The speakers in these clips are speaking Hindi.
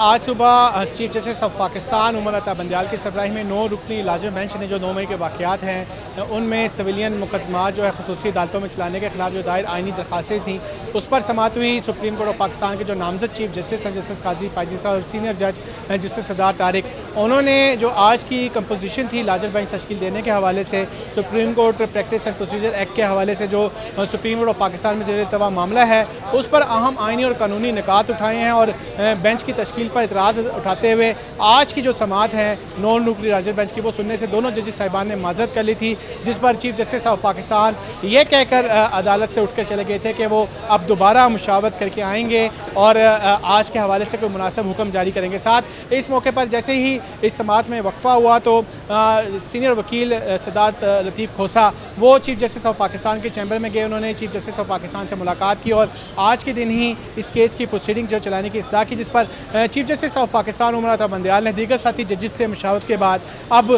आज सुबह chief justice of Pakistan Umar Ata Bandial की सरबराही में 9 रुकनी लाजिम बेंच ने जो 9 मई के वाक़यात हैं उनमें सिविलियन मुकदमा जो है खुसूसी अदालतों में चलाने के खिलाफ जो दायर आइनी दरखास्तें थी उस पर समाअत हुई। सुप्रीम कोर्ट ऑफ पाकिस्तान के जो नामजद चीफ जस्टिस हैं जस्टिस काजी फायजी साहब और सीनियर जज जस्टिस सरदार तारिक, उन्होंने जो आज की कंपोजिशन थी लाजिम बेंच तश्कील देने के हवाले से supreme court practice and procedure act के हवाले से जो सुप्रीम कोर्ट ऑफ पाकिस्तान में ज़ेर इल्तवा मामला है उस पर अहम आइनी और कानूनी निकात उठाए हैं और बेंच की तश्कील पर इतराज़ उठाते हुए आज की जो समाअत है नॉन न्यूक्लियर लाजिम बेंच की वो सुनने से दोनों जजेस साहिबान ने माजरत कर ली थी, जिस पर चीफ जस्टिस ऑफ पाकिस्तान ये कहकर अदालत से उठकर चले गए थे कि वो अब दोबारा मुशावरत करके आएंगे और आज के हवाले से कोई मुनासिब हुक्म जारी करेंगे। साथ इस मौके पर जैसे ही इस समाअत में वक्फा हुआ तो सीनियर वकील सरदार लतीफ़ खोसा वो चीफ जस्टिस ऑफ पाकिस्तान के चैम्बर में गए। उन्होंने चीफ जस्टिस ऑफ पाकिस्तान से मुलाकात की और आज के दिन ही इस केस की प्रोसीडिंग जो चलाने की इस्तदा की, जिस पर chief justice of Pakistan Umar Ata Bandial ने दीगर साथी जजेस से मुशावरत के बाद अब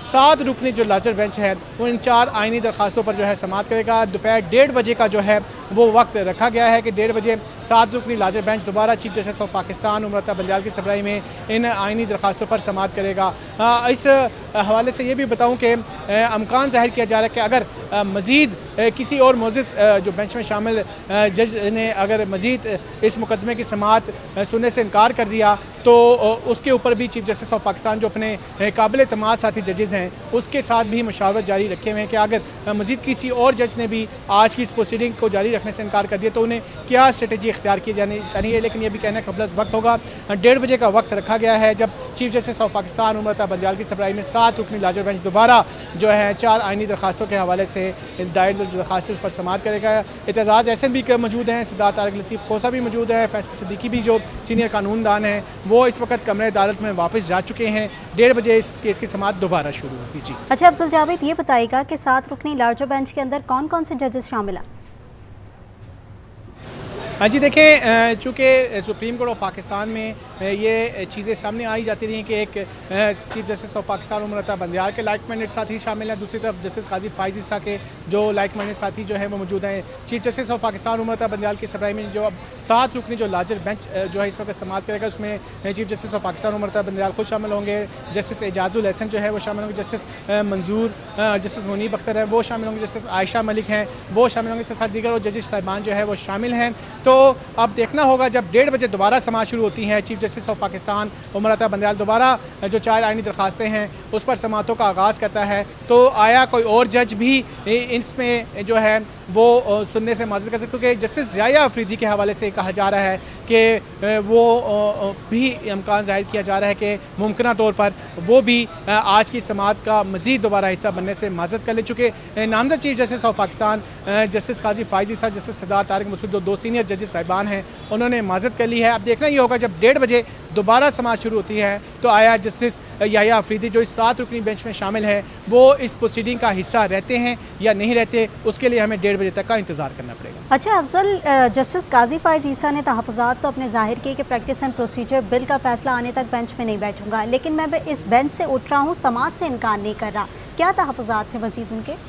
7 रुकनी जो लार्जर बेंच है वो इन 4 आइनी दरखास्तों पर जो है समाअत करेगा। दोपहर 1:30 बजे का जो है वो वक्त रखा गया है कि 1:30 बजे 7 रुकनी लार्जर बेंच दोबारा chief justice of Pakistan Umar Ata Bandial की सरबराही में इन आइनी दरखास्तों पर समाअत करेगा। इस हवाले से ये भी बताऊँ कि अमकान जाहिर किया जा रहा है कि अगर मज़ीद किसी और मोजिज़ जो बेंच में शामिल जज ने अगर मज़ीद इस मुकदमे की समाअत सुनने से इनकार कर दिया तो उसके ऊपर भी चीफ जस्टिस ऑफ पाकिस्तान जो अपने काबिल एतमाद साथी जजेस हैं उसके साथ भी मुशावरत जारी रखे हुए हैं कि अगर मज़ीद किसी और जज ने भी आज की इस प्रोसीडिंग को जारी रखने से इनकार कर दिया तो उन्हें क्या स्ट्रेटजी इख्तियार की जानी चाहिए। लेकिन यह भी कहना कबल वक्त होगा। 1:30 बजे का वक्त रखा गया है जब chief justice of Pakistan Umar Ata Bandial की सरबराही में 7 रुकनी लार्जर बेंच दोबारा जो है 4 आइनी दरखास्तों के हवाले से दायर जो दरखास्त उस पर समाअत करेगा। एतजाज़ एहसन भी मौजूद हैं, सरदार तारिक लतीफ़ खोसा भी मौजूद है, फैसल सिद्दीकी भी जो सीनियर कानूनदान हैं वो इस वक्त कमरे अदालत में वापस जा चुके हैं। 1:30 बजे इस केस की समाअत दोबारा शुरू होगी। जी अच्छा अफजल जावेद, ये बताइएगा कि 7 रुकनी लार्जर बेंच के अंदर कौन कौन से जजेस शामिल हैं? हाँ जी, देखें चूँकि सुप्रीम कोर्ट ऑफ पाकिस्तान में ये चीज़ें सामने आई जाती रही कि एक chief justice of Pakistan Umar Ata Bandial के लाइक माइंडेड साथी शामिल हैं, दूसरी तरफ जस्टिस काजी फायजी साहब के जो लाइक माइंडेड साथी जो है वो मौजूद हैं। Chief justice of Pakistan Umar Ata Bandial की सरबराही में जो अब 7 रुकनी जो लार्जर बेंच जो है इस वक्त समाअत करेगा उसमें chief justice of Pakistan Umar Ata Bandial खुद शामिल होंगे, जस्टिस एजाजुल एहसन जो है वो शामिल होंगे, जस्टिस मंजूर जस्टिस मुनीब अख्तर है वो शामिल होंगे, जस्टिस आयशा मलिक हैं वो शामिल होंगे, साथ दीगर और जजेस साहिबान जो है वो शामिल हैं। तो अब देखना होगा जब 1:30 बजे दोबारा समाअत शुरू होती है, chief justice of Pakistan Umar Ata Bandial दोबारा जो 4 आइनी दरखास्तें हैं उस पर समाअतों का आगाज़ करता है तो आया कोई और जज भी इसमें जो है वो सुनने से माजर करते, क्योंकि जस्टिस ज़िया अफरीदी के हवाले से कहा जा रहा है कि वो भी इम्कान जाहिर किया जा रहा है कि मुमकिन तौर पर वो भी आज की समाअत का मज़ीद दोबारा हिस्सा बनने से माजरत कर ले चुके। नामजद chief justice of Pakistan justice Qazi Faez साहब जस्टिस सरदार तारिक मसूद जो 2 सीनियर जजेस साहिबान हैं उन्होंने माजरत कर ली है। अब देखना ये होगा जब 1:30 बजे दोबारा समाअत शुरू होती है तो आया जस्टिस याया अफरीदी जो इस 7 रुकनी बेंच में शामिल है वो इस प्रोसीडिंग का हिस्सा रहते हैं या नहीं रहते, उसके लिए हमें 1:30 बजे तक का इंतजार करना पड़ेगा। अच्छा अफजल, जस्टिस काजी फायज ईसा ने तहफ़्फ़ुज़ात तो अपने ज़ाहिर किए कि प्रैक्टिस एंड प्रोसीजर बिल का फैसला आने तक बेंच में नहीं बैठूंगा, लेकिन मैं इस बेंच से उठ रहा हूँ, समाअत से इनकार नहीं कर रहा। क्या तहफ़्फ़ुज़ात थे मज़ीद उनके?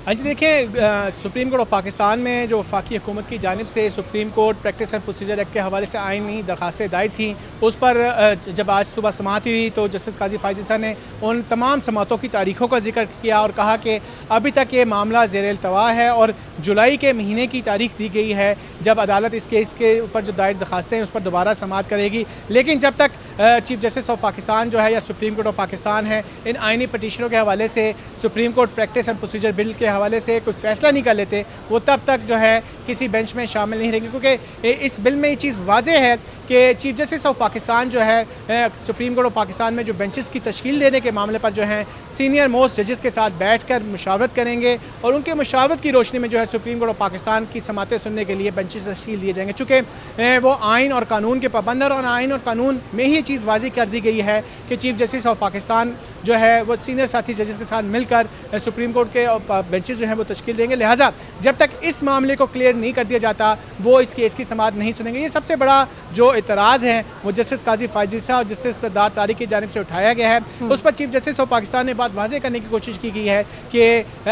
हाँ जी, देखिए सुप्रीम कोर्ट ऑफ पाकिस्तान में जो वफाकी हुकूमत की जानिब से supreme court practice and procedure act के हवाले से आइनी दरखास्तें दायर थी उस पर जब आज सुबह समाअत हुई तो जस्टिस काजी फायजी साहब ने उन तमाम समाअतों की तारीखों का जिक्र किया और कहा कि अभी तक ये मामला ज़ेर इल्तवा है और जुलाई के महीने की तारीख दी गई है जब अदालत इस केस के ऊपर जो दायर दरखास्तें हैं उस पर दोबारा समाअत करेगी। लेकिन जब तक चीफ जस्टिस ऑफ पाकिस्तान जो है या सुप्रीम कोर्ट ऑफ पाकिस्तान है इन आइनी पटिशनों के हवाले से supreme court practice and procedure bill के हवाले से कोई फैसला नहीं कर लेते वो तब तक जो है किसी बेंच में शामिल नहीं रहेंगे, क्योंकि इस बिल में ये चीज़ वाज़ेह है कि चीफ जस्टिस ऑफ पाकिस्तान जो है सुप्रीम कोर्ट ऑफ पाकिस्तान में जो बेंचेस की तश्कील देने के मामले पर जो है सीनियर मोस्ट जजेस के साथ बैठ कर मुशावरत करेंगे और उनके मुशावरत की रोशनी में जो है सुप्रीम कोर्ट ऑफ पाकिस्तान की समाअतें सुनने के लिए बेंचेस तश्कील दिए जाएंगे। चूँकि वो आइन और कानून के पाबंद और आइन और कानून में ही ये चीज़ वाज़ेह कर दी गई है कि चीफ जस्टिस ऑफ पाकिस्तान जो है वो सीनियर साथी जजेस के साथ मिलकर सुप्रीम कोर्ट के बेंचेस जो हैं वो तश्कील देंगे। लिहाजा जब तक इस मामले को क्लियर नहीं कर दिया जाता वो इस केस की समाअत नहीं सुनेंगे। ये सबसे बड़ा जो इतराज़ है वो जस्टिस काजी फायज ईसा और जस्टिस सरदार तारिक की जानिब से उठाया गया है। उस पर चीफ जस्टिस ऑफ पाकिस्तान ने बात वाज़ेह करने की कोशिश की गई है कि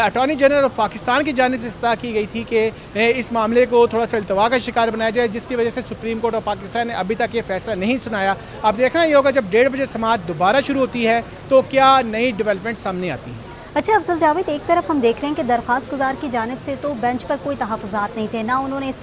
अटॉर्नी जनरल ऑफ पाकिस्तान की जानिब से इस्तः की गई थी कि इस मामले को थोड़ा सा इल्तवा का शिकार बनाया जाए, जिसकी वजह से सुप्रीम कोर्ट ऑफ पाकिस्तान ने अभी तक ये फैसला नहीं सुनाया। अब देखना ये होगा जब 1:30 बजे समाअत दोबारा शुरू होती है तो क्या नई डेवलपमेंट सामने आती है। अच्छा अफजल जावेद, एक तरफ हम देख रहे हैं कि दरख्वास्त गुजार की जानिब से तो बेंच पर कोई तहफ़्फ़ुज़ात नहीं थे, ना उन्होंने इस तरह